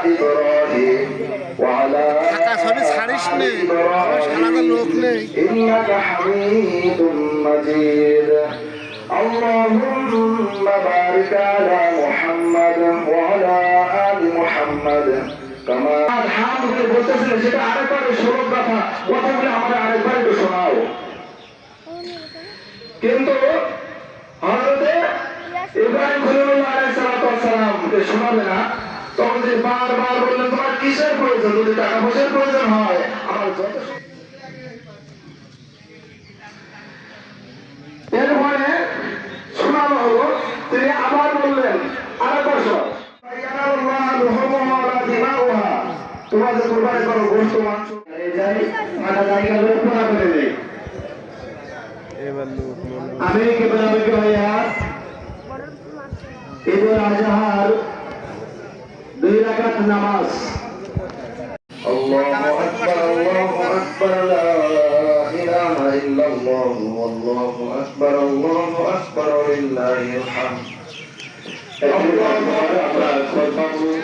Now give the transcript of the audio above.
إبراهيم وعلى آل إبراهيم إنك حميد مجيد اللهم بارك على محمد وعلى آل محمد كما الحمد لله বলতেছিলেন সেটা আরেকবার শোনাও কথা কথাগুলো আমরা আরেকবার একটু শোনাও কিন্তু হযরতে ইব্রাহিম খলিলুল্লাহ আলাইহিস সালাম কে শোনাবে না তখন যে বারবার বললেন তোমার কিসের প্রয়োজন যদি টাকা পয়সার প্রয়োজন হয় আমার যত এরপরে শোনানো হলো তিনি আবার বললেন আরেকবার শোনো তোমরা যে কোরবানি করো গোশত মাংস মাথা জায়গাগুলো পুরা করে দেয় আমি কি বলবো কি ভাইয়া ঈদুল আজহার 2 রাকাত নামাজ আল্লাহু আকবার লা ইলাহা ইল্লাল্লাহ আল্লাহু আকবার লিল্লাহিল হামদ আল্লাহু আকবার